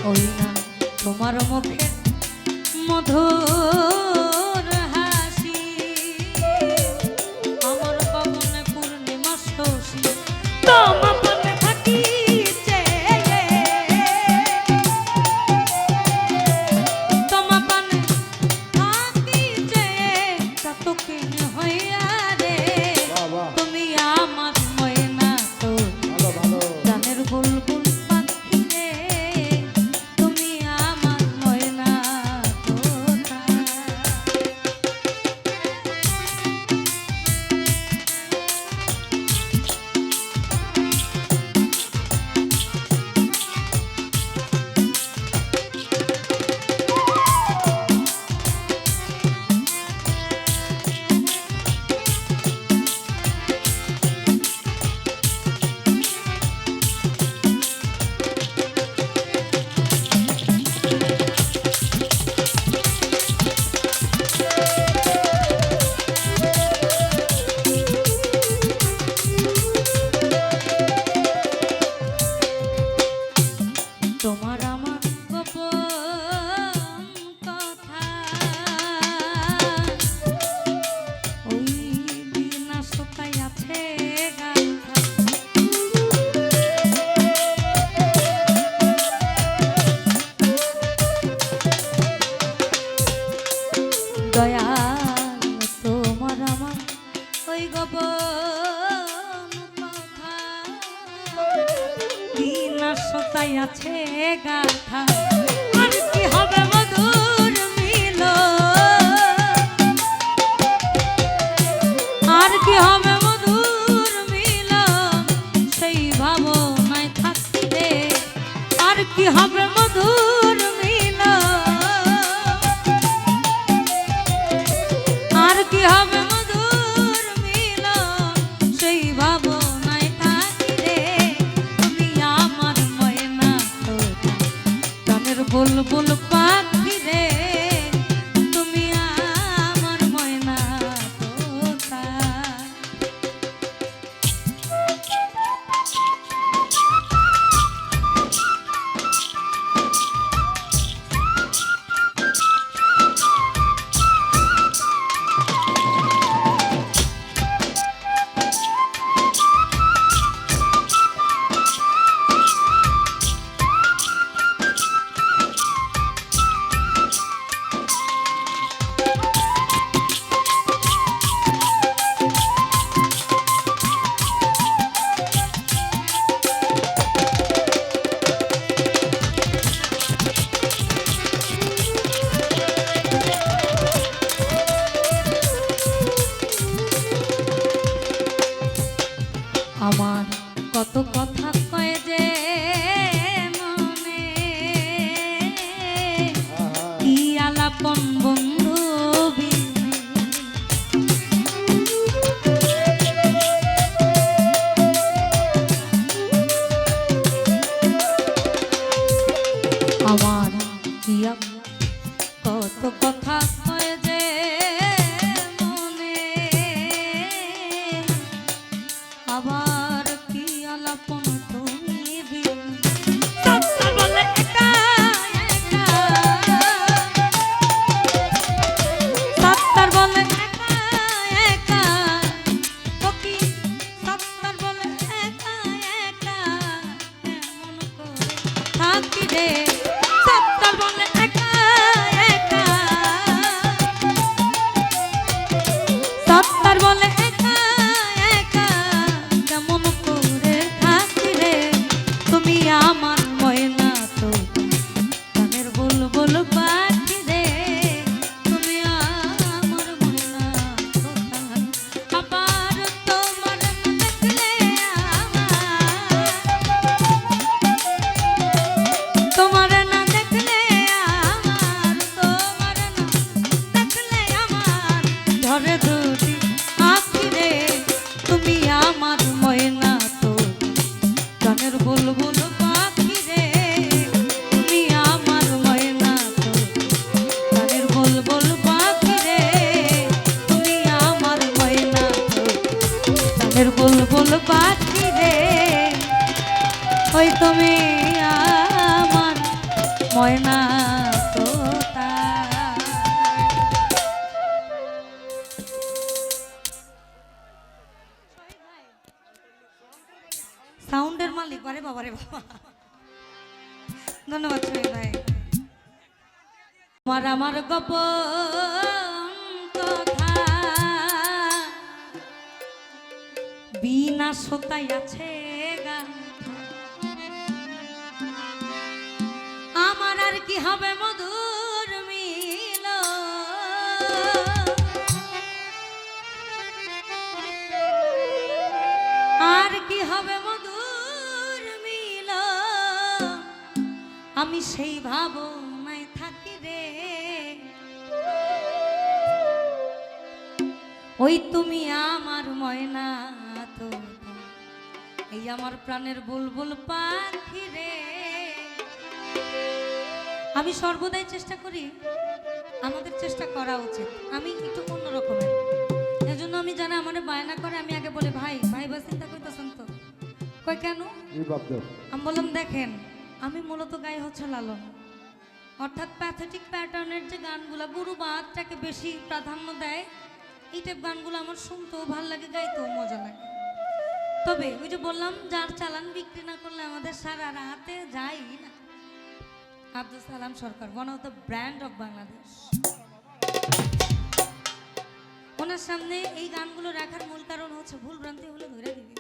ওই না তোমার মুখে মধুর হাসি, আমার পবনে পূর্ণিমা শশী তোমার পানে থাকি চেয়ে, তোমার পানে থাকি চেয়ে চাতকিন হইয়া রে, তুমি আমার ময়না তো জানের বুলবুল পাখি রে, তুমি আমার ময়না তোতা। তোমার আমার গোপন কথা ওই বিনা সুতায় আছে গাথা, দয়াল তোমার আমার ওই গোপন কথা বিনা সুতায় আছে গাথা, আর কি হবে মধুর মিল, আর কি হবে মধুর মিল, সেই ভাবনায় থাকি রে, আর কি হবে মধুর মিল, আর কি হবে মধুর মিল, সেই ভাবনায় থাকি রে, তুমি আমার ময়না তোতা গানের বুলবুল পাখি রে, তুমি আমার ময়না তোতা। আমার কত কথা কয় যে মনে, কি আলাপন বন্ধু বিনে, আমার কি কত কথা কয় যে মনে, আবার কি আলাপন তুমি বিনে, সত্তা বলে একা একা, সত্তার বলে একা একা, ও কি সত্তার বলে একা একা, এমন করে থাকি রে, সত্তার বলে একা একা, সত্তার বলে একা একা, কেমন করে থাকি রে, তুমি আমার ময়না তোতা গানের বুলবুল পাখি রে, তুমি আমার ময়না তোতা, আবার তোমার দেখলে আমার, তোমার না দেখলে ময়না তোতা। সাউন্ডের মালিক, আরে বাবা রে বাবা, ধন্যবাদ শহীদ ভাই। আমার গোপন কথা বিনা সোতাই আছে গান, আমার আর কি হবে মধুর মিল, আর কি হবে মধুর মিল, আমি সেই ভাবনায় থাকি রে। ওই তুমি আমার ময়না তোতা, এই আমার প্রাণের বুলবুল পাখি রে। আমি সর্বদাই চেষ্টা করি, আমাদের চেষ্টা করা উচিত, আমি একটু অন্যরকমের। এজন্য আমি জানা আমার বায়না করে, আমি আগে বলি ভাই ভাই বা চিন্তা করতেছেন তো, কই কেন? আমি বললাম দেখেন, আমি মূলত গাই হচ্ছে লালন, অর্থাৎ প্যাথেটিক প্যাটার্নের যে গানগুলো গরু বাদটাকে বেশি প্রাধান্য দেয়, এই টাইপ গানগুলো আমার শুনতেও ভালো লাগে, গাইতেও মজা লাগে। তবে ওই যে বললাম, যার চালান বিক্রি না করলে আমাদের সারা রাতে যাই না। Abdul Salam Sarkar, one of the brand of Bangladesh, ওনার সামনে এই গানগুলো রাখার মূল কারণ হচ্ছে ভুল ভ্রান্তি হলে ধরে দিবি।